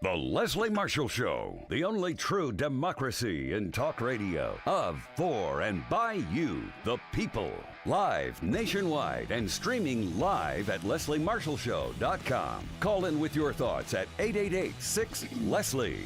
The Leslie Marshall Show, the only true democracy in talk radio, of, for, and by you, the people. Live nationwide and streaming live at lesliemarshallshow.com. Call in with your thoughts at 888-6-LESLIE.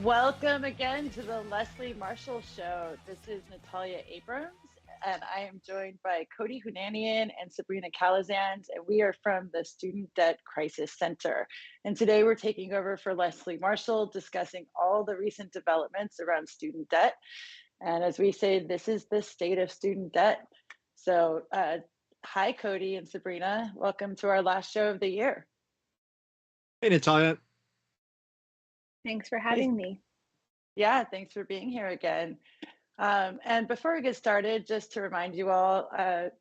Welcome again to the Leslie Marshall Show. This is Natalia Abrams, and I am joined by Cody Hounanian and Sabrina Calazans, and we are from the Student Debt Crisis Center. And today we're taking over for Leslie Marshall, discussing all the recent developments around student debt. And as we say, this is the state of student debt. So hi, Cody and Sabrina. Welcome to our last show of the year. Hey, Natalia. Thanks for having me. Yeah, thanks for being here again. And before we get started, just to remind you all,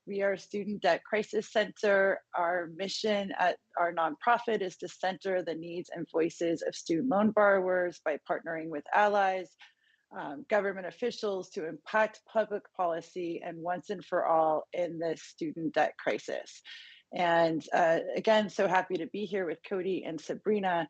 we are a Student Debt Crisis Center. Our mission at our nonprofit is to center the needs and voices of student loan borrowers by partnering with allies, government officials to impact public policy and once and for all in this student debt crisis. And again, so happy to be here with Cody and Sabrina.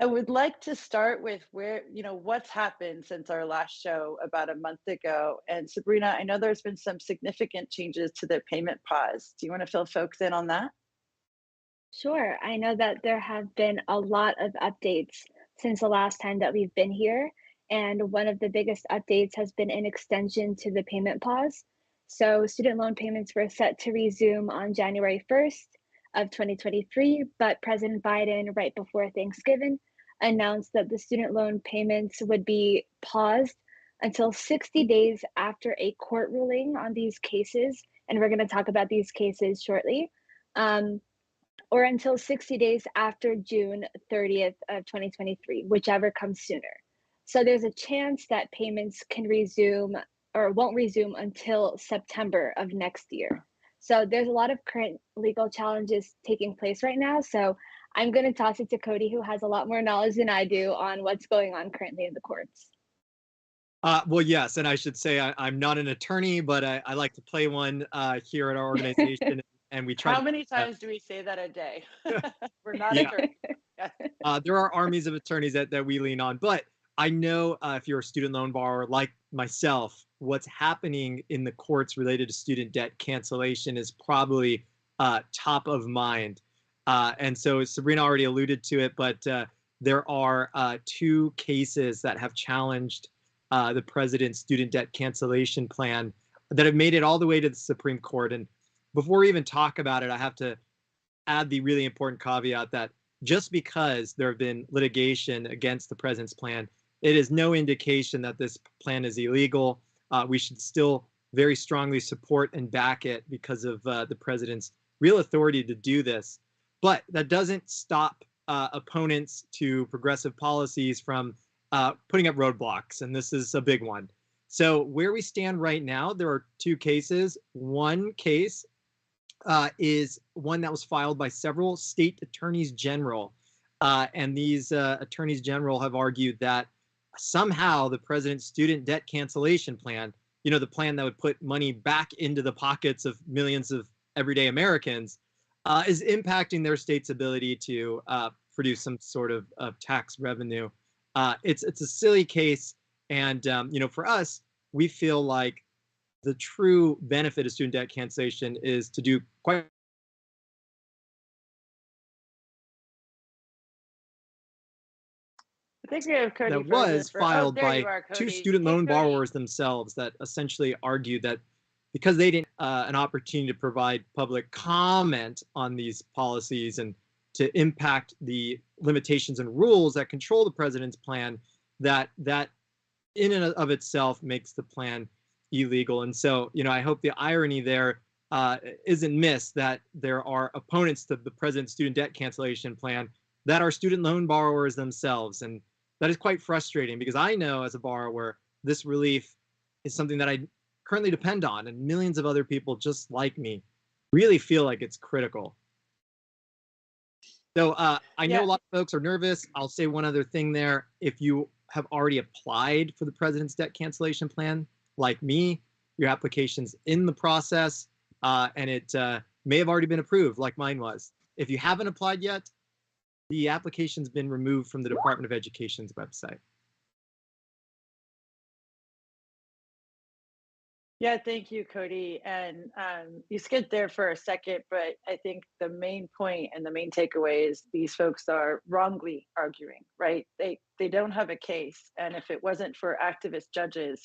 I would like to start with what's happened since our last show about a month ago. And Sabrina, I know there's been some significant changes to the payment pause. Do you want to fill folks in on that? Sure. I know that there have been a lot of updates since the last time that we've been here. And one of the biggest updates has been an extension to the payment pause. So student loan payments were set to resume on January 1st of 2023, but President Biden, right before Thanksgiving, announced that the student loan payments would be paused until 60 days after a court ruling on these cases, and we're going to talk about these cases shortly, or until 60 days after June 30th of 2023, whichever comes sooner. So there's a chance that payments can resume or won't resume until September of next year. So there's a lot of current legal challenges taking place right now. So I'm going to toss it to Cody, who has a lot more knowledge than I do on what's going on currently in the courts. Well, yes, and I should say I'm not an attorney, but I like to play one here at our organization, and we try. How many times do we say that a day? We're not attorneys. There are armies of attorneys that we lean on, but I know if you're a student loan borrower like myself, what's happening in the courts related to student debt cancellation is probably top of mind. And so Sabrina already alluded to it, but there are two cases that have challenged the president's student debt cancellation plan that have made it all the way to the Supreme Court. And before we even talk about it, I have to add the really important caveat that just because there have been litigation against the president's plan, it is no indication that this plan is illegal. We should still very strongly support and back it because of the president's real authority to do this. But that doesn't stop opponents to progressive policies from putting up roadblocks, and this is a big one. So where we stand right now, there are two cases. One case is one that was filed by several state attorneys general, and these attorneys general have argued that somehow the president's student debt cancellation plan, the plan that would put money back into the pockets of millions of everyday Americans, is impacting their state's ability to produce some sort of tax revenue. It's a silly case, and for us, we feel like the true benefit of student debt cancellation is to do quite. I think we have Cody that was filed by Cody. two student loan borrowers themselves that essentially argued that because they didn't an opportunity to provide public comment on these policies and to impact the limitations and rules that control the president's plan, that in and of itself makes the plan illegal. And so, I hope the irony there isn't missed, that there are opponents to the president's student debt cancellation plan that are student loan borrowers themselves. And that is quite frustrating because I know as a borrower, this relief is something that I currently depend on, and millions of other people just like me really feel like it's critical. So I know a lot of folks are nervous. I'll say one other thing there. If you have already applied for the president's debt cancellation plan, like me, your application's in the process, and it may have already been approved, like mine was. If you haven't applied yet, the application's been removed from the Department of Education's website. Yeah, thank you, Cody. And you skipped there for a second, but I think the main point and the main takeaway is these folks are wrongly arguing, right? They don't have a case. And if it wasn't for activist judges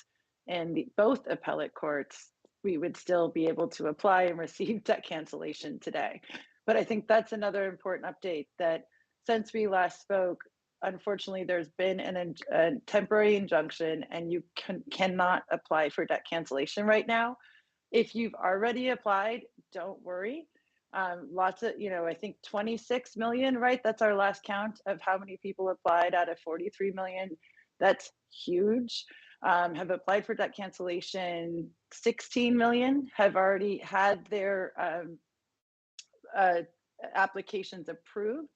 in both appellate courts, we would still be able to apply and receive debt cancellation today. But I think that's another important update, that since we last spoke, unfortunately, there's been a temporary injunction and you cannot apply for debt cancellation right now. If you've already applied, don't worry. Lots of, I think 26 million, right? That's our last count of how many people applied out of 43 million. That's huge. Have applied for debt cancellation. 16 million have already had their applications approved.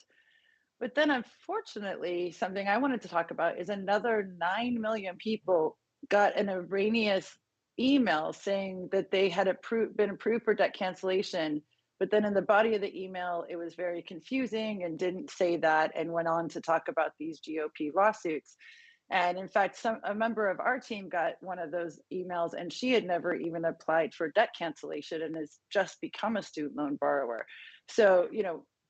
But then unfortunately, something I wanted to talk about is another 9 million people got an erroneous email saying that they had been approved for debt cancellation. But then in the body of the email, it was very confusing and didn't say that, and went on to talk about these GOP lawsuits. And in fact, a member of our team got one of those emails, and she had never even applied for debt cancellation and has just become a student loan borrower. So,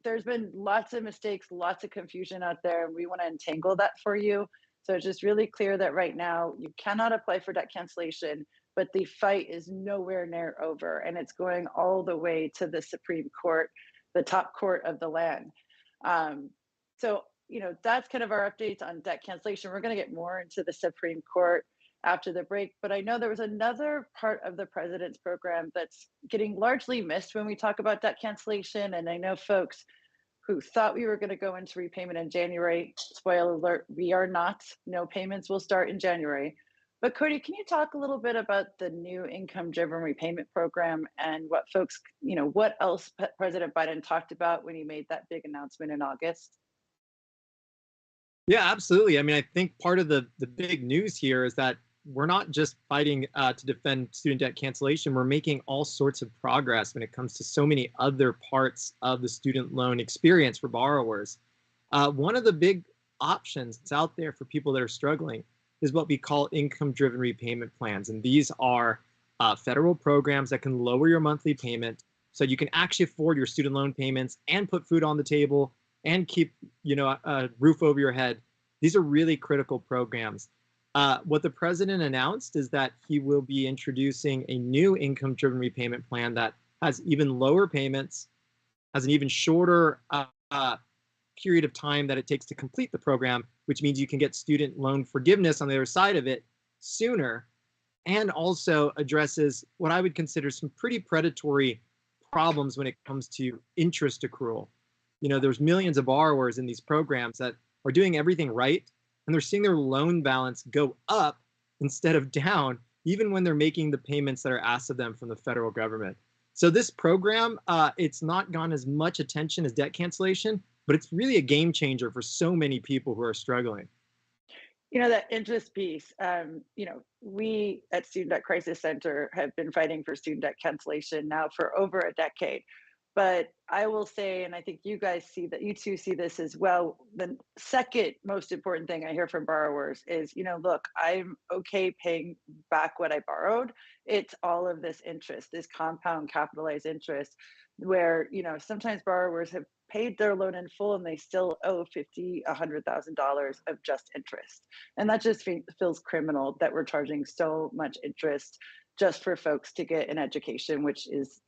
there's been lots of mistakes, lots of confusion out there, and we want to untangle that for you. So it's just really clear that right now you cannot apply for debt cancellation, but the fight is nowhere near over, and it's going all the way to the Supreme Court, the top court of the land. So, that's kind of our updates on debt cancellation. We're going to get more into the Supreme Court after the break, but I know there was another part of the president's program that's getting largely missed when we talk about debt cancellation. And I know folks who thought we were going to go into repayment in January, spoiler alert, we are not. No payments will start in January. But Cody, can you talk a little bit about the new income-driven repayment program and what folks, what else President Biden talked about when he made that big announcement in August? Yeah, absolutely. I mean, I think part of the big news here is that we're not just fighting to defend student debt cancellation. We're making all sorts of progress when it comes to so many other parts of the student loan experience for borrowers. One of the big options that's out there for people that are struggling is what we call income-driven repayment plans. And these are federal programs that can lower your monthly payment so you can actually afford your student loan payments and put food on the table and keep a roof over your head. These are really critical programs. What the president announced is that he will be introducing a new income-driven repayment plan that has even lower payments, has an even shorter period of time that it takes to complete the program, which means you can get student loan forgiveness on the other side of it sooner, and also addresses what I would consider some pretty predatory problems when it comes to interest accrual. There's millions of borrowers in these programs that are doing everything right, and they're seeing their loan balance go up instead of down, even when they're making the payments that are asked of them from the federal government. So this program, it's not gotten as much attention as debt cancellation, but it's really a game changer for so many people who are struggling. That interest piece, we at Student Debt Crisis Center have been fighting for student debt cancellation now for over a decade. But I will say, and I think you guys see that, you two see this as well, the second most important thing I hear from borrowers is, look, I'm okay paying back what I borrowed. It's all of this interest, this compound capitalized interest, where, sometimes borrowers have paid their loan in full and they still owe $50,000, $100,000 of just interest. And that just feels criminal that we're charging so much interest just for folks to get an education, which is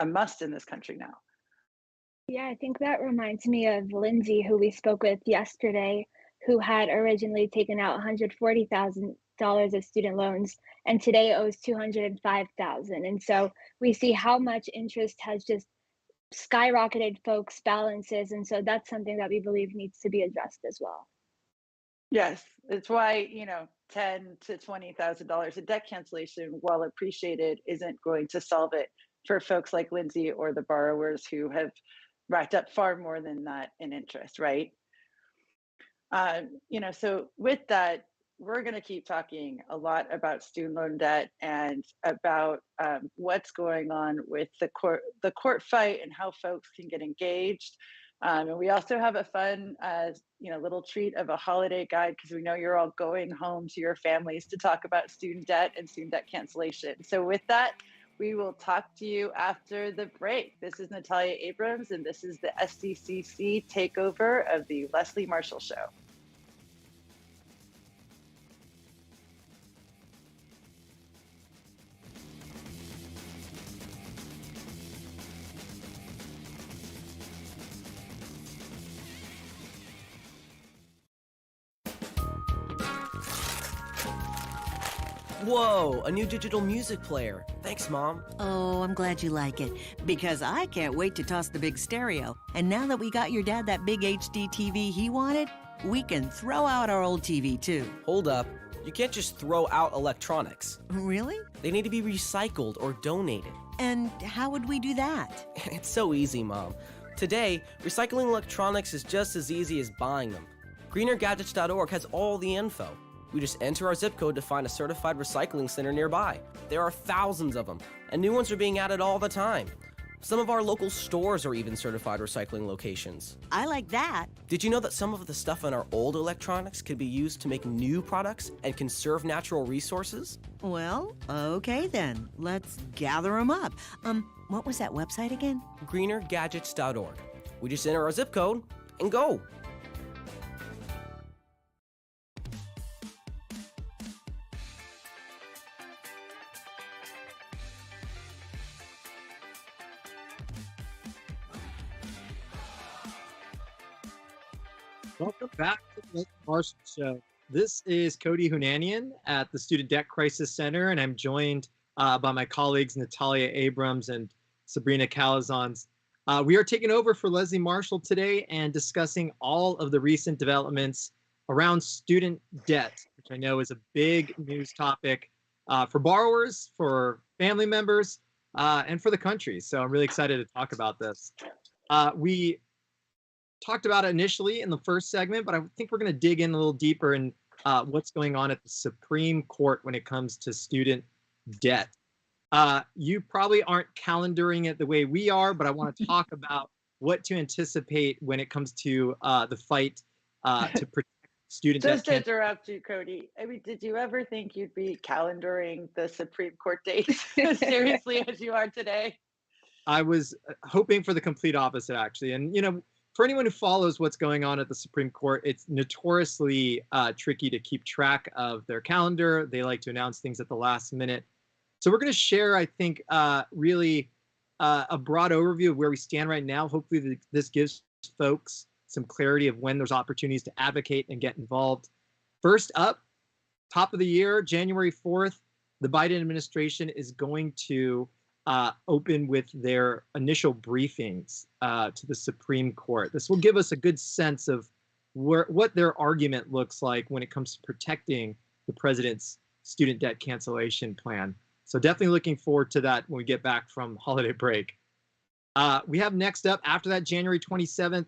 a must in this country now. Yeah, I think that reminds me of Lindsay, who we spoke with yesterday, who had originally taken out $140,000 of student loans and today owes $205,000. And so we see how much interest has just skyrocketed folks' balances. And so that's something that we believe needs to be addressed as well. Yes, it's why, $10,000 to $20,000 in debt cancellation, while appreciated, isn't going to solve it for folks like Lindsay or the borrowers who have racked up far more than that in interest, right? So with that, we're going to keep talking a lot about student loan debt and about what's going on with the court fight and how folks can get engaged. And we also have a fun, little treat of a holiday guide, because we know you're all going home to your families to talk about student debt and student debt cancellation. So with that, we will talk to you after the break. This is Natalia Abrams, and this is the SDCC takeover of the Leslie Marshall Show. Whoa, a new digital music player. Thanks, Mom. Oh, I'm glad you like it, because I can't wait to toss the big stereo. And now that we got your dad that big HD TV he wanted, we can throw out our old TV too. Hold up. You can't just throw out electronics. Really? They need to be recycled or donated. And how would we do that? It's so easy, Mom. Today, recycling electronics is just as easy as buying them. GreenerGadgets.org has all the info. We just enter our zip code to find a certified recycling center nearby. There are thousands of them, and new ones are being added all the time. Some of our local stores are even certified recycling locations. I like that. Did you know that some of the stuff in our old electronics could be used to make new products and conserve natural resources? Well, okay then. Let's gather them up. What was that website again? GreenerGadgets.org. We just enter our zip code and go. Welcome back to the Leslie Marshall Show. This is Cody Hounanian at the Student Debt Crisis Center, and I'm joined by my colleagues Natalia Abrams and Sabrina Calazans. We are taking over for Leslie Marshall today and discussing all of the recent developments around student debt, which I know is a big news topic for borrowers, for family members, and for the country. So I'm really excited to talk about this. We talked about it initially in the first segment, but I think we're going to dig in a little deeper in what's going on at the Supreme Court when it comes to student debt. You probably aren't calendaring it the way we are, but I want to talk about what to anticipate when it comes to the fight to protect student debt. Just to interrupt you, Cody. I mean, did you ever think you'd be calendaring the Supreme Court dates as seriously as you are today? I was hoping for the complete opposite, actually. And, for anyone who follows what's going on at the Supreme Court, it's notoriously tricky to keep track of their calendar. They like to announce things at the last minute. So we're going to share, I think, really a broad overview of where we stand right now. Hopefully this gives folks some clarity of when there's opportunities to advocate and get involved. First up, top of the year, January 4th, the Biden administration is going to open with their initial briefings to the Supreme Court. This will give us a good sense of what their argument looks like when it comes to protecting the president's student debt cancellation plan. So definitely looking forward to that when we get back from holiday break. We have next up, after that, January 27th,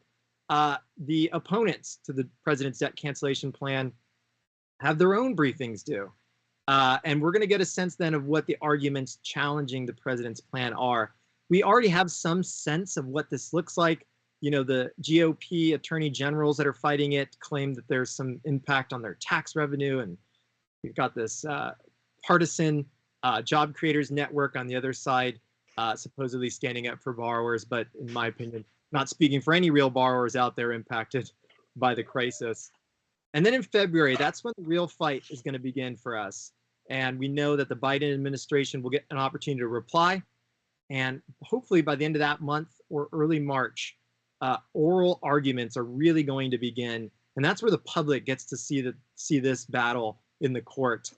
the opponents to the president's debt cancellation plan have their own briefings due. And we're going to get a sense then of what the arguments challenging the president's plan are. We already have some sense of what this looks like. The GOP attorney generals that are fighting it claim that there's some impact on their tax revenue. And we've got this partisan job creators network on the other side, supposedly standing up for borrowers, but in my opinion, not speaking for any real borrowers out there impacted by the crisis. And then in February, that's when the real fight is going to begin for us. And we know that the Biden administration will get an opportunity to reply. And hopefully by the end of that month or early March, oral arguments are really going to begin. And that's where the public gets to see this battle in the court,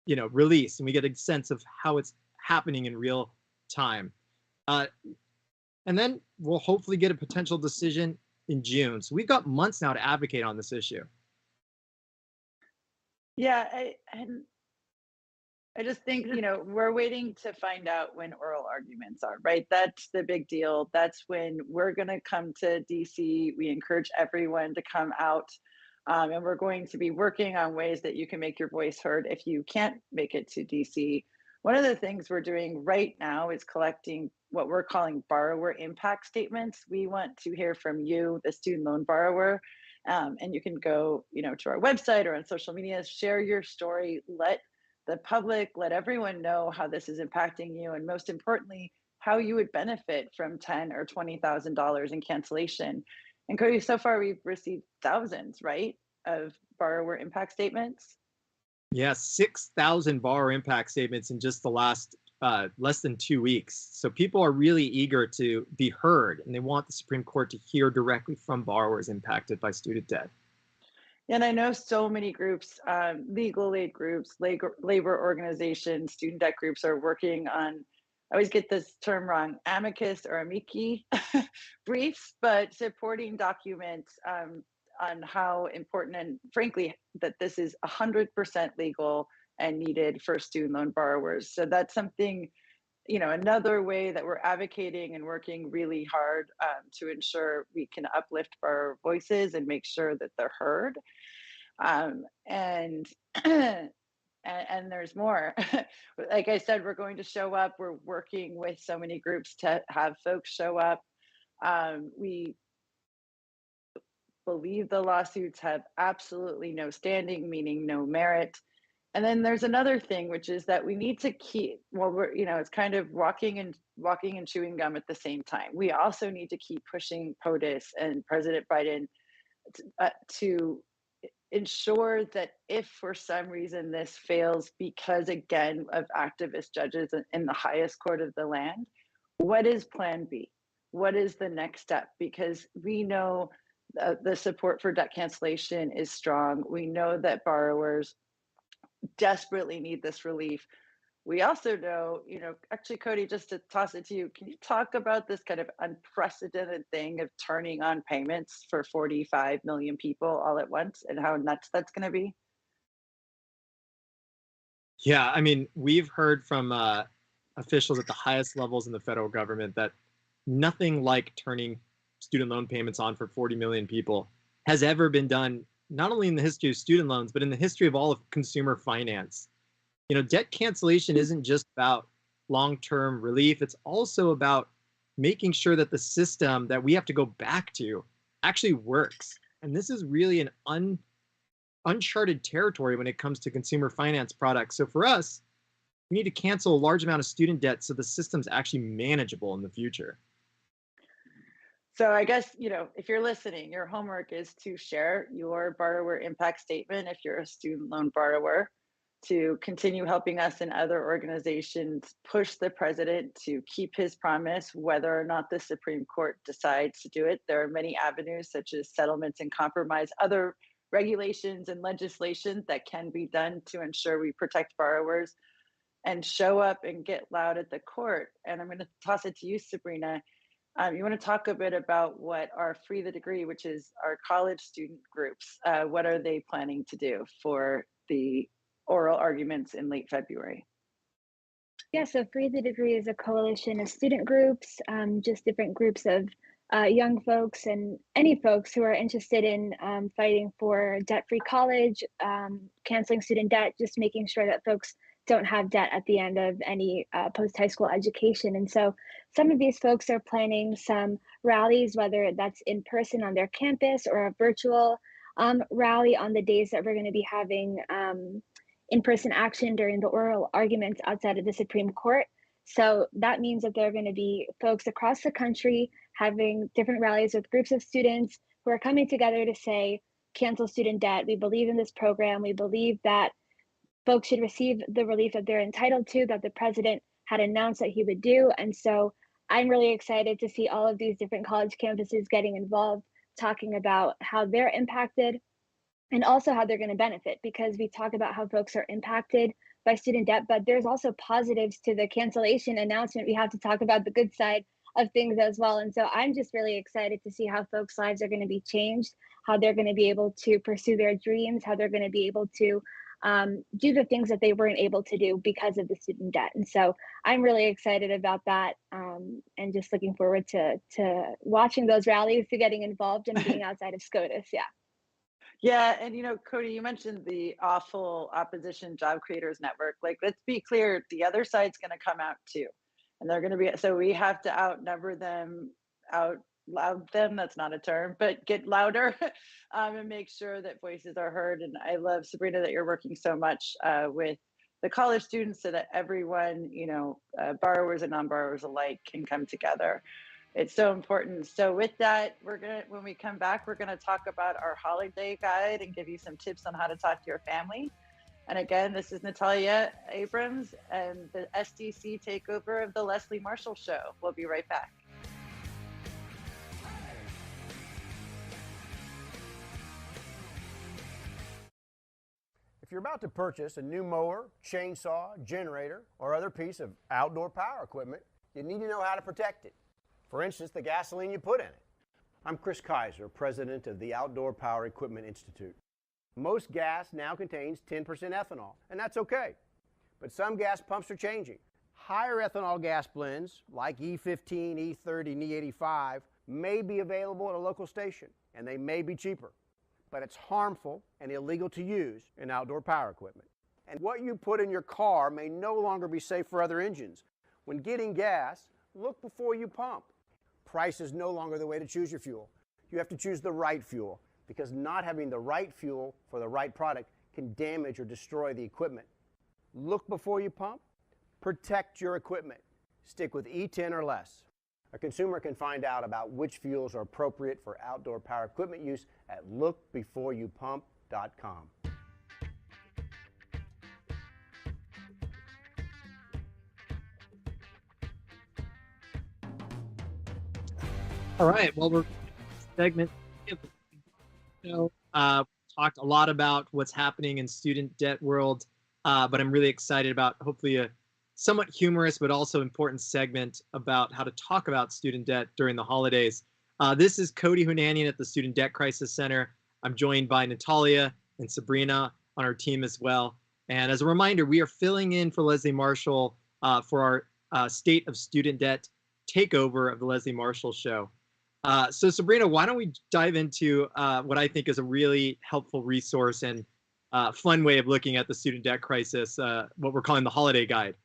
released. And we get a sense of how it's happening in real time. And then we'll hopefully get a potential decision in June. So we've got months now to advocate on this issue. Yeah, I just think, we're waiting to find out when oral arguments are, right? That's the big deal. That's when we're going to come to DC. We encourage everyone to come out. And we're going to be working on ways that you can make your voice heard if you can't make it to DC. One of the things we're doing right now is collecting what we're calling borrower impact statements. We want to hear from you, the student loan borrower. And you can go, to our website or on social media, share your story, let the public, let everyone know how this is impacting you, and most importantly, how you would benefit from $10,000 or $20,000 in cancellation. And Cody, so far we've received thousands, right, of borrower impact statements. Yeah, 6,000 borrower impact statements in just the last less than 2 weeks. So people are really eager to be heard, and they want the Supreme Court to hear directly from borrowers impacted by student debt. And I know so many groups, legal aid groups, labor organizations, student debt groups are working on, I always get this term wrong, amicus or amici briefs, but supporting documents on how important and frankly that this is 100% legal and needed for student loan borrowers. So that's something, another way that we're advocating and working really hard to ensure we can uplift our voices and make sure that they're heard. And and there's more. Like I said, we're going to show up. We're working with so many groups to have folks show up. We believe the lawsuits have absolutely no standing, meaning no merit. And then there's another thing, which is that we need to keep, it's kind of walking and chewing gum at the same time. We also need to keep pushing POTUS and President Biden to ensure that if for some reason this fails because, again, of activist judges in the highest court of the land, what is plan B? What is the next step? Because we know the support for debt cancellation is strong. We know that borrowers desperately need this relief. We also know, actually, Cody, just to toss it to you, can you talk about this kind of unprecedented thing of turning on payments for 45 million people all at once and how nuts that's going to be? Yeah, I mean, we've heard from officials at the highest levels in the federal government that nothing like turning student loan payments on for 40 million people has ever been done, not only in the history of student loans, but in the history of all of consumer finance. Debt cancellation isn't just about long-term relief. It's also about making sure that the system that we have to go back to actually works. And this is really an uncharted territory when it comes to consumer finance products. So for us, we need to cancel a large amount of student debt so the system's actually manageable in the future. So I guess, if you're listening, your homework is to share your borrower impact statement if you're a student loan borrower, to continue helping us and other organizations push the president to keep his promise, whether or not the Supreme Court decides to do it. There are many avenues such as settlements and compromise, other regulations and legislation that can be done to ensure we protect borrowers, and show up and get loud at the court. And I'm going to toss it to you, Sabrina. You want to talk a bit about what our Free the Degree, which is our college student groups, what are they planning to do for the oral arguments in late February? Yeah, so Free the Degree is a coalition of student groups, just different groups of young folks and any folks who are interested in fighting for debt-free college, canceling student debt, just making sure that folks don't have debt at the end of any post-high school education. And so some of these folks are planning some rallies, whether that's in person on their campus or a virtual rally on the days that we're going to be having in-person action during the oral arguments outside of the Supreme Court. So that means that there are going to be folks across the country having different rallies with groups of students who are coming together to say, cancel student debt. We believe in this program. We believe that folks should receive the relief that they're entitled to, that the president had announced that he would do. And so I'm really excited to see all of these different college campuses getting involved, talking about how they're impacted and also how they're going to benefit, because we talk about how folks are impacted by student debt, but there's also positives to the cancellation announcement. We have to talk about the good side of things as well. And so I'm just really excited to see how folks' lives are going to be changed, how they're going to be able to pursue their dreams, how they're going to be able to do the things that they weren't able to do because of the student debt. And so I'm really excited about that, and just looking forward to watching those rallies, to getting involved and being outside of SCOTUS. Yeah. Yeah, and Cody, you mentioned the awful opposition job creators network. Like, let's be clear, the other side's going to come out too, and they're going to be. So we have to outnumber them, out loud them. That's not a term, but get louder, and make sure that voices are heard. And I love, Sabrina, that you're working so much with the college students so that everyone, borrowers and non-borrowers alike, can come together. It's so important. So with that, when we come back, we're gonna talk about our holiday guide and give you some tips on how to talk to your family. And again, this is Natalia Abrams and the SDC takeover of the Leslie Marshall Show. We'll be right back. If you're about to purchase a new mower, chainsaw, generator, or other piece of outdoor power equipment, you need to know how to protect it. For instance, the gasoline you put in it. I'm Chris Kaiser, president of the Outdoor Power Equipment Institute. Most gas now contains 10% ethanol, and that's okay. But some gas pumps are changing. Higher ethanol gas blends, like E15, E30, and E85, may be available at a local station, and they may be cheaper. But it's harmful and illegal to use in outdoor power equipment. And what you put in your car may no longer be safe for other engines. When getting gas, look before you pump. Price is no longer the way to choose your fuel. You have to choose the right fuel, because not having the right fuel for the right product can damage or destroy the equipment. Look before you pump. Protect your equipment. Stick with E10 or less. A consumer can find out about which fuels are appropriate for outdoor power equipment use at lookbeforeyoupump.com. All right. Well, we're segment. Talked a lot about what's happening in student debt world, but I'm really excited about hopefully a somewhat humorous but also important segment about how to talk about student debt during the holidays. This is Cody Hounanian at the Student Debt Crisis Center. I'm joined by Natalia and Sabrina on our team as well. And as a reminder, we are filling in for Leslie Marshall for our State of Student Debt takeover of the Leslie Marshall Show. So Sabrina, why don't we dive into what I think is a really helpful resource and fun way of looking at the student debt crisis, what we're calling the holiday guide.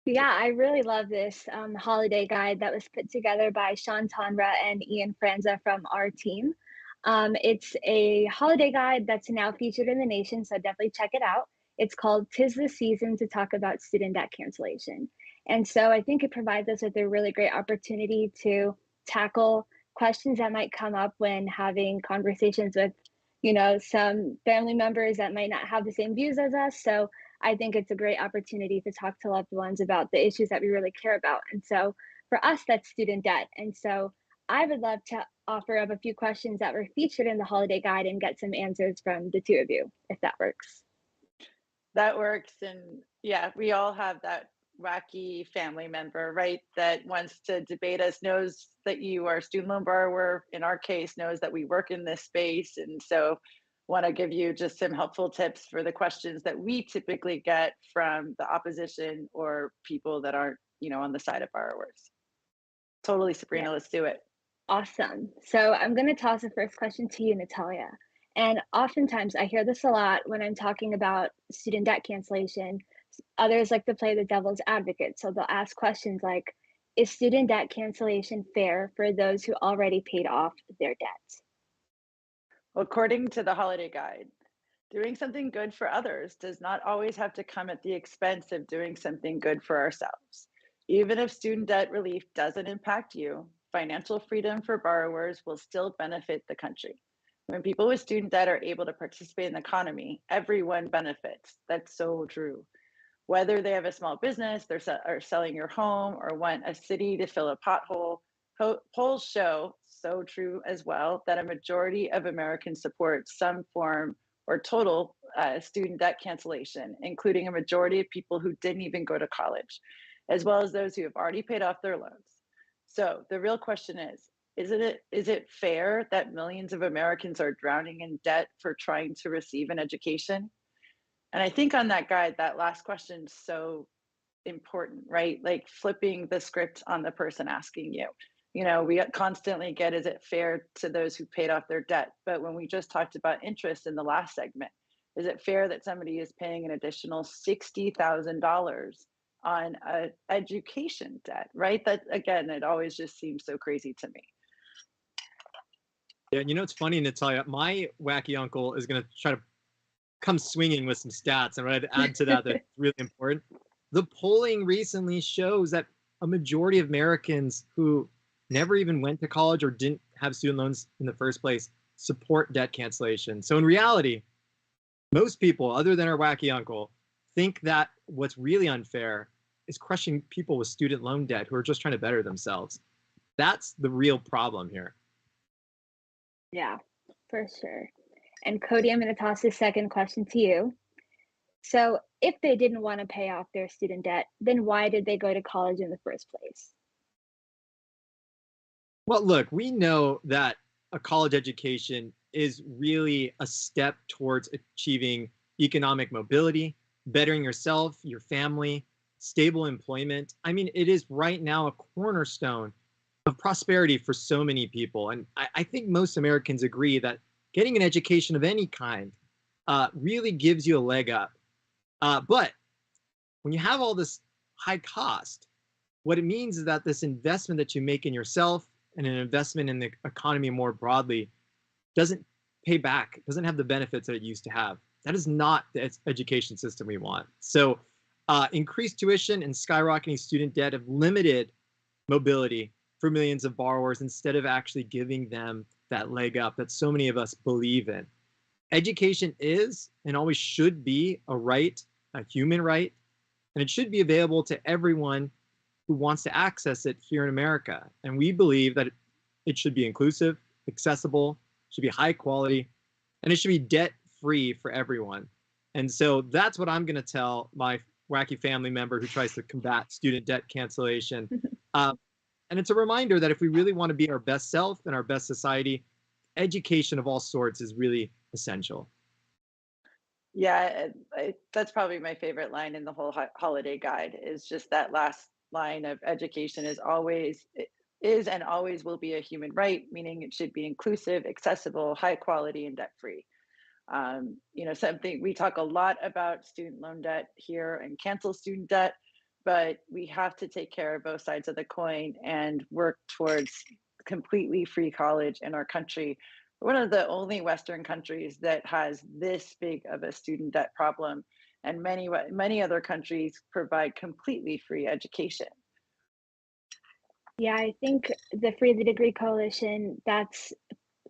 Yeah, I really love this holiday guide that was put together by Sean Tonra and Ian Franza from our team. It's a holiday guide that's now featured in The Nation, so definitely check it out. It's called "'Tis the Season to Talk About Student Debt Cancellation." And so I think it provides us with a really great opportunity to tackle questions that might come up when having conversations with, some family members that might not have the same views as us. So I think it's a great opportunity to talk to loved ones about the issues that we really care about. And so for us, that's student debt. And so I would love to offer up a few questions that were featured in the holiday guide and get some answers from the two of you, if that works. That works. And yeah, we all have that wacky family member, right, that wants to debate us, knows that you are a student loan borrower, in our case, knows that we work in this space. And so want to give you just some helpful tips for the questions that we typically get from the opposition or people that aren't, on the side of borrowers. Totally, Sabrina, Let's do it. Awesome. So I'm going to toss the first question to you, Natalia. And oftentimes I hear this a lot when I'm talking about student debt cancellation. Others like to play the devil's advocate. So they'll ask questions like, is student debt cancellation fair for those who already paid off their debt? Well, according to the holiday guide, doing something good for others does not always have to come at the expense of doing something good for ourselves. Even if student debt relief doesn't impact you, financial freedom for borrowers will still benefit the country. When people with student debt are able to participate in the economy, everyone benefits. That's so true. Whether they have a small business, are selling your home, or want a city to fill a pothole, polls show, so true as well, that a majority of Americans support some form or total student debt cancellation, including a majority of people who didn't even go to college, as well as those who have already paid off their loans. So the real question is it fair that millions of Americans are drowning in debt for trying to receive an education? And I think on that guide, that last question is so important, right? Like flipping the script on the person asking you. You know, we constantly get, is it fair to those who paid off their debt? But when we just talked about interest in the last segment, is it fair that somebody is paying an additional $60,000 on a education debt, right? That again, it always just seems so crazy to me. Yeah, you know, it's funny, Natalia. My wacky uncle is going to try to come swinging with some stats, and what I'd add to that that's really important. The polling recently shows that a majority of Americans who never even went to college or didn't have student loans in the first place support debt cancellation. So in reality, most people, other than our wacky uncle, think that what's really unfair is crushing people with student loan debt who are just trying to better themselves. That's the real problem here. Yeah, for sure. And Cody, I'm going to toss this second question to you. So, if they didn't want to pay off their student debt, then why did they go to college in the first place? Well, look, we know that a college education is really a step towards achieving economic mobility, bettering yourself, your family, stable employment. I mean, it is right now a cornerstone of prosperity for so many people. And I think most Americans agree that getting an education of any kind really gives you a leg up. But when you have all this high cost, what it means is that this investment that you make in yourself and an investment in the economy more broadly doesn't pay back, doesn't have the benefits that it used to have. That is not the education system we want. So increased tuition and skyrocketing student debt have limited mobility for millions of borrowers instead of actually giving them that leg up that so many of us believe in. Education is and always should be a right, a human right, and it should be available to everyone who wants to access it here in America. And we believe that it should be inclusive, accessible, should be high quality, and it should be debt-free for everyone. And so that's what I'm going to tell my wacky family member who tries to combat student debt cancellation. And it's a reminder that if we really want to be our best self and our best society, education of all sorts is really essential. Yeah, that's probably my favorite line in the whole holiday guide is just that last line of education is and always will be a human right, meaning it should be inclusive, accessible, high quality, and debt free. You know, something we talk a lot about student loan debt here and cancel student debt, but we have to take care of both sides of the coin and work towards completely free college in our country. We're one of the only Western countries that has this big of a student debt problem, and many other countries provide completely free education. Yeah, I think the Free the Degree Coalition, that's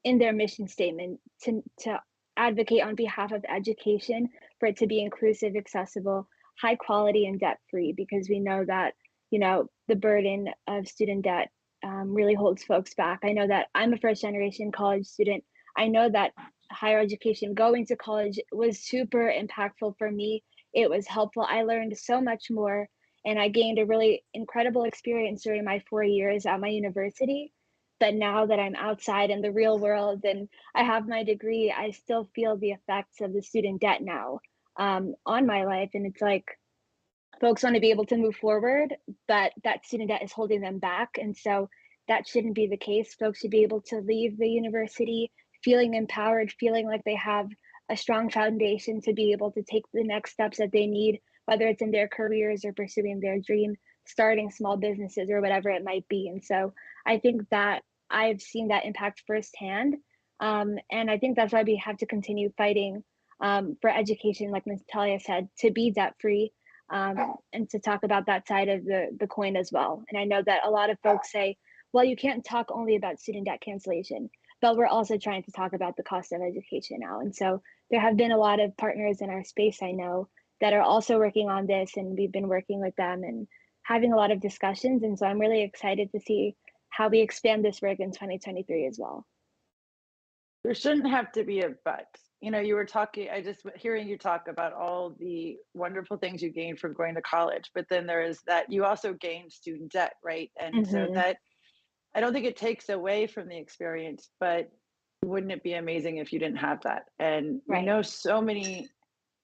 in their mission statement to advocate on behalf of education for it to be inclusive, accessible, high quality, and debt free, because we know that, you know, the burden of student debt really holds folks back. I know that I'm a first generation college student. I know that higher education, going to college, was super impactful for me. It was helpful. I learned so much more, and I gained a really incredible experience during my 4 years at my university. But now that I'm outside in the real world and I have my degree, I still feel the effects of the student debt now on my life. And it's like folks want to be able to move forward, but that student debt is holding them back. And so that shouldn't be the case. Folks should be able to leave the university feeling empowered, feeling like they have a strong foundation to be able to take the next steps that they need, whether it's in their careers or pursuing their dream, starting small businesses or whatever it might be. And so I think that I've seen that impact firsthand. And I think that's why we have to continue fighting for education, like Natalia said, to be debt free, and to talk about that side of the coin as well. And I know that a lot of folks say, well, you can't talk only about student debt cancellation, but we're also trying to talk about the cost of education now. And so there have been a lot of partners in our space, I know, that are also working on this, and we've been working with them and having a lot of discussions. And so I'm really excited to see how we expand this work in 2023 as well. There shouldn't have to be a but. You know, you were talking, I just hearing you talk about all the wonderful things you gained from going to college, but then there is that you also gain student debt, right? And so that I don't think it takes away from the experience, but wouldn't it be amazing if you didn't have that? And we Right. know so many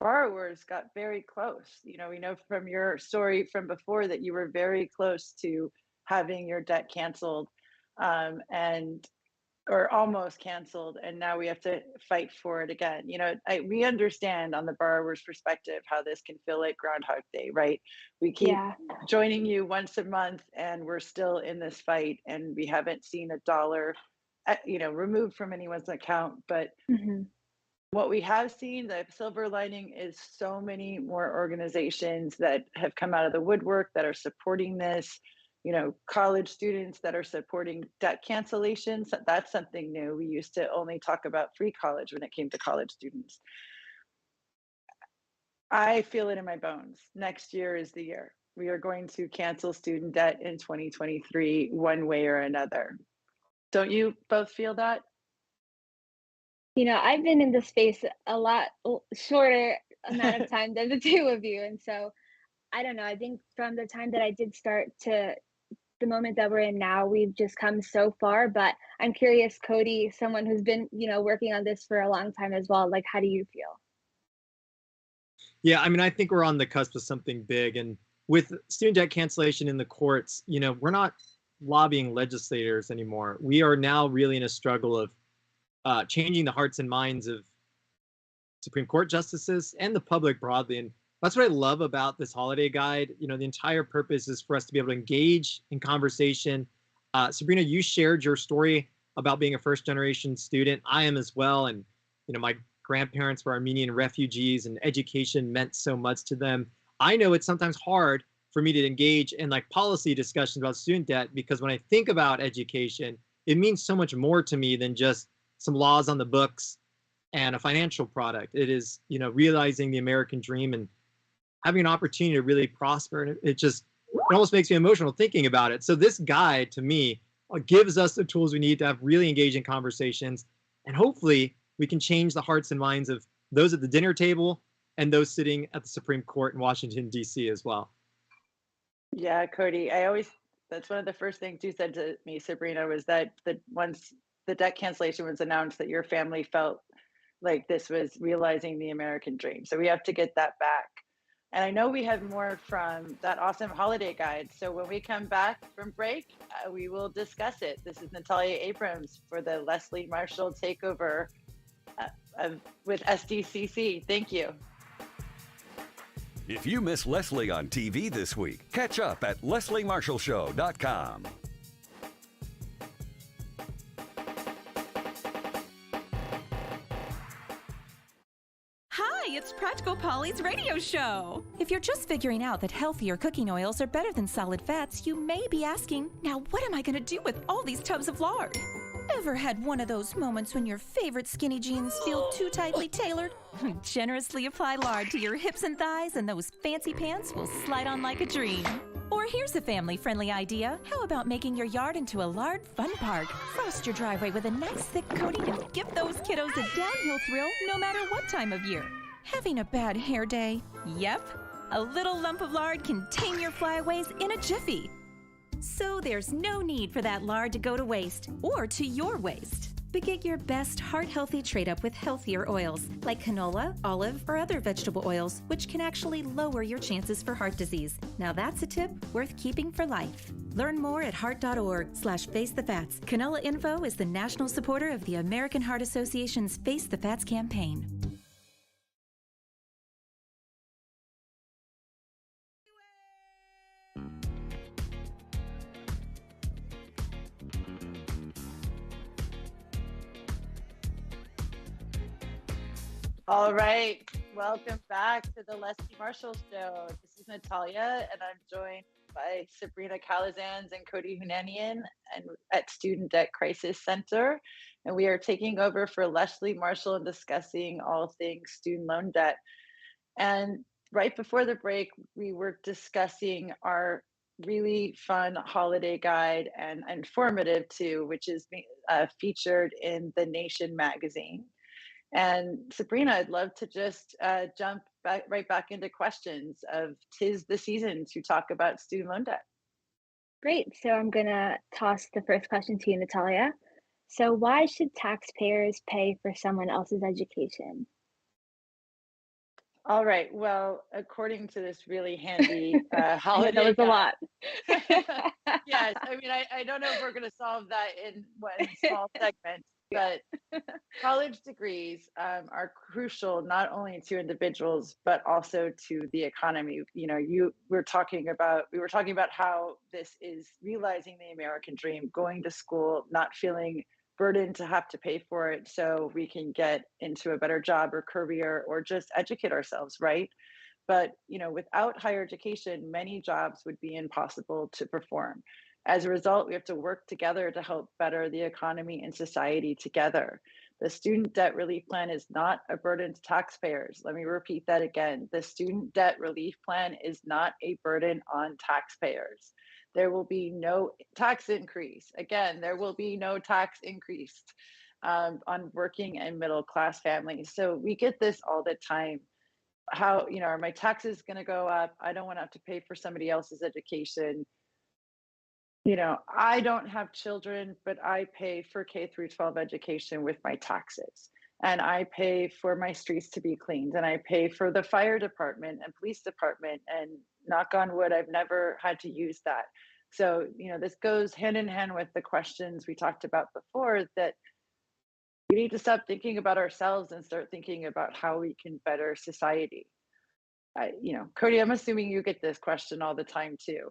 borrowers got very close. We know from your story from before that you were very close to having your debt canceled, and or almost canceled, and now we have to fight for it again. We understand on the borrower's perspective how this can feel like Groundhog Day, right? We keep Yeah. joining you once a month, and we're still in this fight, and we haven't seen a dollar, removed from anyone's account. But Hmm. what we have seen, the silver lining, is so many more organizations that have come out of the woodwork that are supporting this. College students that are supporting debt cancellations. That's something new. We used to only talk about free college when it came to college students. I feel it in my bones. Next year is the year. We are going to cancel student debt in 2023, one way or another. Don't you both feel that? I've been in the space a lot shorter amount of time than the two of you. And so I don't know. I think from the time that I did start to the moment that we're in now, we've just come so far. But I'm curious, Cody, someone who's been, working on this for a long time as well, like, how do you feel? Yeah, I mean, I think we're on the cusp of something big. And with student debt cancellation in the courts, we're not lobbying legislators anymore. We are now really in a struggle of changing the hearts and minds of Supreme Court justices and the public broadly. And that's what I love about this holiday guide. The entire purpose is for us to be able to engage in conversation. Sabrina, you shared your story about being a first generation student. I am as well. And, my grandparents were Armenian refugees and education meant so much to them. I know it's sometimes hard for me to engage in like policy discussions about student debt because when I think about education, it means so much more to me than just some laws on the books and a financial product. It is, realizing the American dream and having an opportunity to really prosper. And it almost makes me emotional thinking about it. So this guide to me gives us the tools we need to have really engaging conversations. And hopefully we can change the hearts and minds of those at the dinner table and those sitting at the Supreme Court in Washington, D.C. as well. Yeah, Cody, that's one of the first things you said to me, Sabrina, was that once the debt cancellation was announced, that your family felt like this was realizing the American dream. So we have to get that back. And I know we have more from that awesome holiday guide. So when we come back from break, we will discuss it. This is Natalia Abrams for the Leslie Marshall takeover with SDCC. Thank you. If you miss Leslie on TV this week, catch up at lesliemarshallshow.com. Hi, it's Practical Polly's radio show. If you're just figuring out that healthier cooking oils are better than solid fats, you may be asking, now what am I going to do with all these tubs of lard? Ever had one of those moments when your favorite skinny jeans feel too tightly tailored? Generously apply lard to your hips and thighs and those fancy pants will slide on like a dream. Or here's a family-friendly idea. How about making your yard into a lard fun park? Frost your driveway with a nice thick coating and give those kiddos a downhill thrill no matter what time of year. Having a bad hair day? Yep. A little lump of lard can tame your flyaways in a jiffy. So there's no need for that lard to go to waste or to your waste. But get your best heart-healthy trade-up with healthier oils like canola, olive, or other vegetable oils, which can actually lower your chances for heart disease. Now that's a tip worth keeping for life. Learn more at heart.org/facethefats. Canola Info is the national supporter of the American Heart Association's Face the Fats campaign. All right, welcome back to the Leslie Marshall Show. This is Natalia, and I'm joined by Sabrina Calazans and Cody Hounanian and at Student Debt Crisis Center. And we are taking over for Leslie Marshall and discussing all things student loan debt. And right before the break, we were discussing our really fun holiday guide and informative too, which is featured in The Nation magazine. And Sabrina, I'd love to just jump right back into questions of 'tis the season to talk about student loan debt. Great. So I'm going to toss the first question to you, Natalia. So why should taxpayers pay for someone else's education? All right. Well, according to this really handy I know holiday that was a guide, lot. yes, I mean, I don't know if we're going to solve that in one small segment, but college degrees are crucial not only to individuals but also to the economy. You know, we were talking about how this is realizing the American dream, going to school, not feeling burdened to have to pay for it so we can get into a better job or career or just educate ourselves, right? But you know, without higher education, many jobs would be impossible to perform. As a result, we have to work together to help better the economy and society together. The student debt relief plan is not a burden to taxpayers. Let me repeat that again. The student debt relief plan is not a burden on taxpayers. There will be no tax increase. Again, there will be no tax increase on working and middle class families. So we get this all the time. How, you know, are my taxes going to go up? I don't want to have to pay for somebody else's education. You know, I don't have children, but I pay for K through 12 education with my taxes. And I pay for my streets to be cleaned. And I pay for the fire department and police department. And knock on wood, I've never had to use that. So, you know, this goes hand in hand with the questions we talked about before, that we need to stop thinking about ourselves and start thinking about how we can better society. You know, Cody, I'm assuming you get this question all the time too.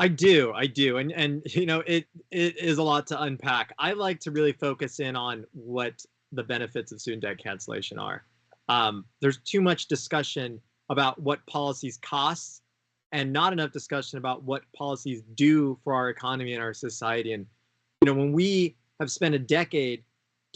I do, and you know, it is a lot to unpack. I like to really focus in on what the benefits of student debt cancellation are. There's too much discussion about what policies cost, and not enough discussion about what policies do for our economy and our society. And you know, when we have spent a decade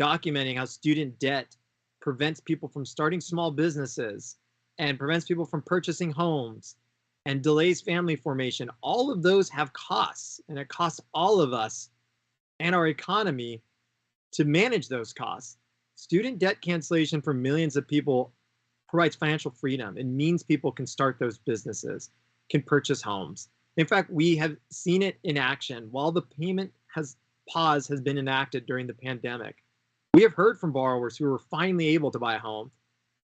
documenting how student debt prevents people from starting small businesses and prevents people from purchasing homes and delays family formation, all of those have costs, and it costs all of us and our economy to manage those costs. Student debt cancellation for millions of people provides financial freedom. It means people can start those businesses, can purchase homes. In fact, we have seen it in action. While the payment pause has been enacted during the pandemic, we have heard from borrowers who were finally able to buy a home,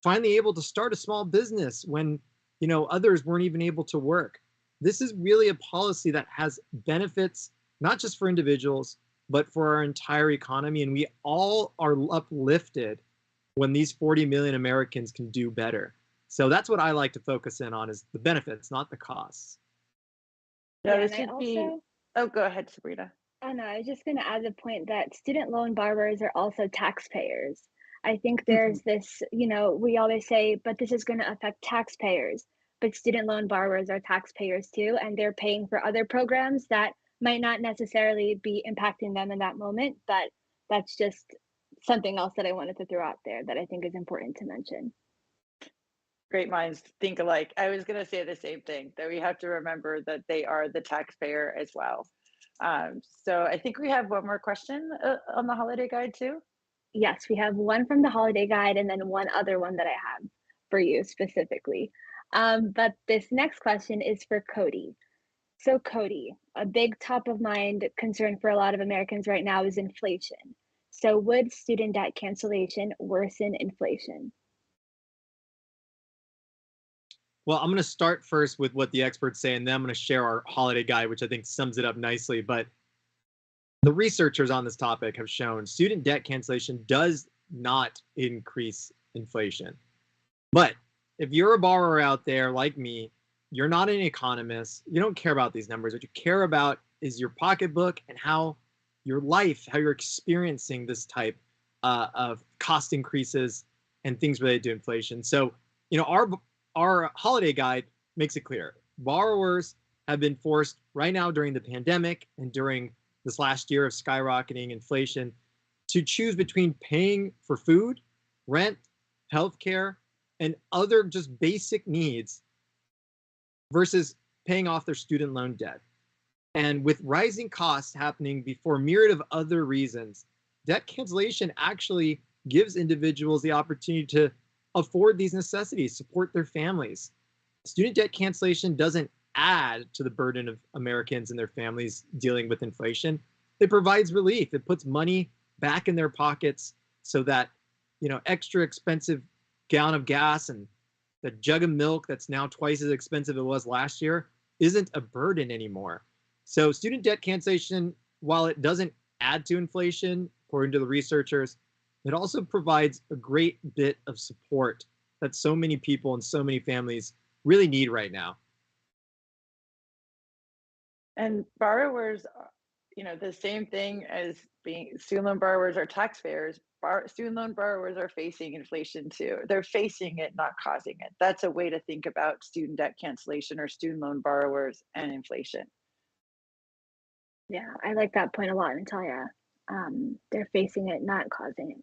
finally able to start a small business when, you know, others weren't even able to work. This is really a policy that has benefits, not just for individuals, but for our entire economy. And we all are uplifted when these 40 million Americans can do better. So that's what I like to focus in on, is the benefits, not the costs. Yeah, Yeah, this and I would be. also, Oh, go ahead, Sabrina. oh no, I was just going to add the point that student loan borrowers are also taxpayers. I think there's this, you know, we always say, but this is going to affect taxpayers. But student loan borrowers are taxpayers too, and they're paying for other programs that might not necessarily be impacting them in that moment. But that's just something else that I wanted to throw out there that I think is important to mention. Great minds think alike. I was going to say the same thing, that we have to remember that they are the taxpayer as well. So I think we have one more question on the holiday guide too. Yes, we have one from the holiday guide and then one other one that I have for you specifically. But this next question is for Cody. So Cody, a big top of mind concern for a lot of Americans right now is inflation. So would student debt cancellation worsen inflation? Well, I'm going to start first with what the experts say, and then I'm going to share our holiday guide, which I think sums it up nicely. But the researchers on this topic have shown student debt cancellation does not increase inflation. But if you're a borrower out there like me, you're not an economist, you don't care about these numbers. What you care about is your pocketbook and how your life, how you're experiencing this type of cost increases and things related to inflation. So, you know, our holiday guide makes it clear. Borrowers have been forced right now during the pandemic and during this last year of skyrocketing inflation to choose between paying for food, rent, healthcare, and other just basic needs versus paying off their student loan debt. And with rising costs happening before a myriad of other reasons, debt cancellation actually gives individuals the opportunity to afford these necessities, support their families. Student debt cancellation doesn't add to the burden of Americans and their families dealing with inflation. It provides relief. It puts money back in their pockets so that, extra expensive gallon of gas and the jug of milk that's now twice as expensive as it was last year isn't a burden anymore. So student debt cancellation, while it doesn't add to inflation, according to the researchers, it also provides a great bit of support that so many people and so many families really need right now. And borrowers, the same thing as being student loan borrowers or taxpayers. Student loan borrowers are facing inflation too. They're facing it, not causing it. That's a way to think about student debt cancellation or student loan borrowers and inflation. Yeah, I like that point a lot, Natalia. They're facing it, not causing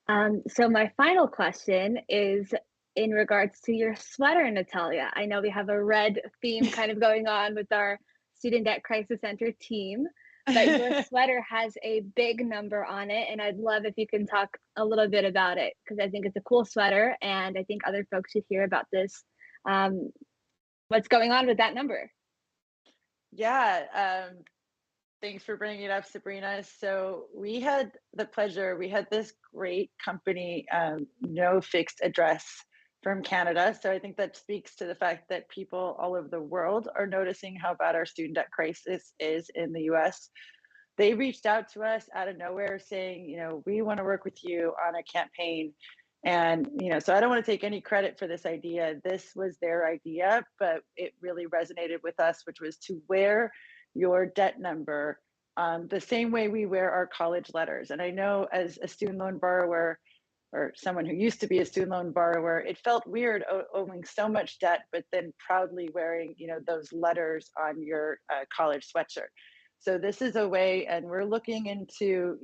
it. So my final question is in regards to your sweater, Natalia. I know we have a red theme kind of going on with our Student Debt Crisis Center team, but your sweater has a big number on it, and I'd love if you can talk a little bit about it, because I think it's a cool sweater, and I think other folks should hear about this. What's going on with that number? Yeah, thanks for bringing it up, Sabrina. So we had this great company, No Fixed Address from Canada. So I think that speaks to the fact that people all over the world are noticing how bad our student debt crisis is in the US. They reached out to us out of nowhere saying, we want to work with you on a campaign. And, so I don't want to take any credit for this idea. This was their idea, but it really resonated with us, which was to wear your debt number the same way we wear our college letters. And I know as a student loan borrower, or someone who used to be a student loan borrower, it felt weird owing so much debt, but then proudly wearing, those letters on your college sweatshirt. So this is a way, and we're looking into,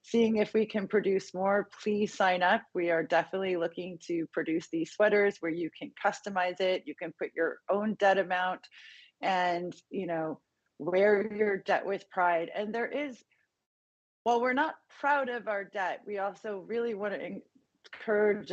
seeing if we can produce more. Please sign up. We are definitely looking to produce these sweaters where you can customize it. You can put your own debt amount and, wear your debt with pride. And while we're not proud of our debt, we also really want to encourage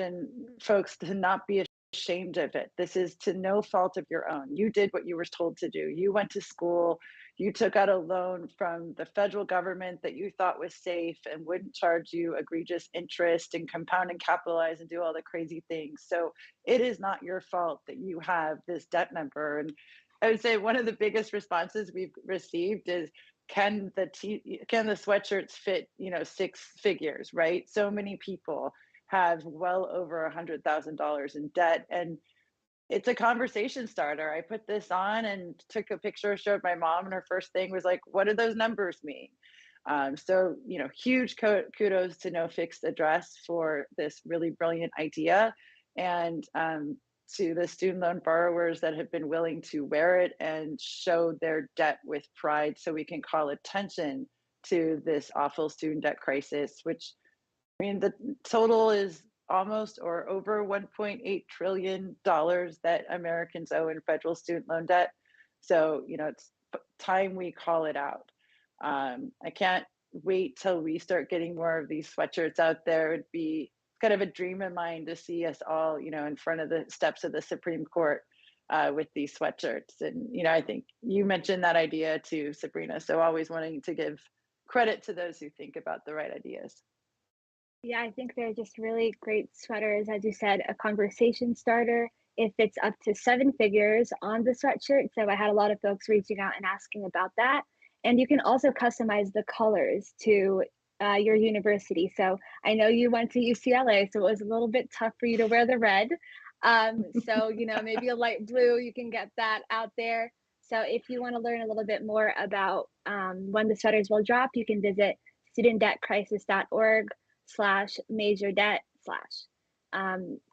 folks to not be ashamed of it. This is to no fault of your own. You did what you were told to do. You went to school. You took out a loan from the federal government that you thought was safe and wouldn't charge you egregious interest and compound and capitalize and do all the crazy things. So it is not your fault that you have this debt number. And I would say one of the biggest responses we've received is, can the sweatshirts fit, 6 figures, right? So many people have well over $100,000 in debt, and it's a conversation starter. I put this on and took a picture, showed my mom, and her first thing was like, what do those numbers mean? So, huge kudos to No Fixed Address for this really brilliant idea, and to the student loan borrowers that have been willing to wear it and show their debt with pride, so we can call attention to this awful student debt crisis, which, the total is almost or over $1.8 trillion that Americans owe in federal student loan debt. So, it's time we call it out. I can't wait till we start getting more of these sweatshirts out there. It'd be kind of a dream of mine to see us all, in front of the steps of the Supreme Court with these sweatshirts. And, I think you mentioned that idea too, Sabrina. So always wanting to give credit to those who think about the right ideas. Yeah, I think they're just really great sweaters. As you said, a conversation starter. It fits up to 7 figures on the sweatshirt. So I had a lot of folks reaching out and asking about that. And you can also customize the colors to your university. So I know you went to UCLA, so it was a little bit tough for you to wear the red. So, maybe a light blue, you can get that out there. So if you want to learn a little bit more about when the sweaters will drop, you can visit studentdebtcrisis.org/majordebt/.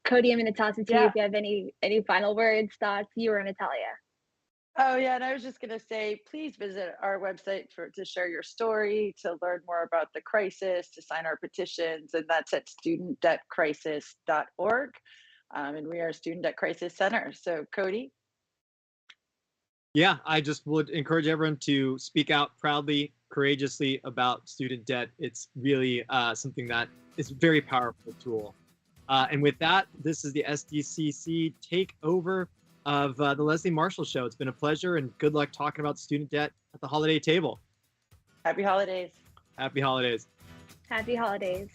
Cody, I'm going to toss it to you if you have any final words, thoughts, you or Natalia. Oh yeah, and I was just going to say, please visit our website to share your story, to learn more about the crisis, to sign our petitions, and that's at studentdebtcrisis.org. And we are a Student Debt Crisis Center. So Cody? Yeah, I just would encourage everyone to speak out proudly, courageously about student debt. It's really something that is a very powerful tool. And with that, this is the SDCC Takeover of the Leslie Marshall Show. It's been a pleasure, and good luck talking about student debt at the holiday table. Happy holidays. Happy holidays. Happy holidays.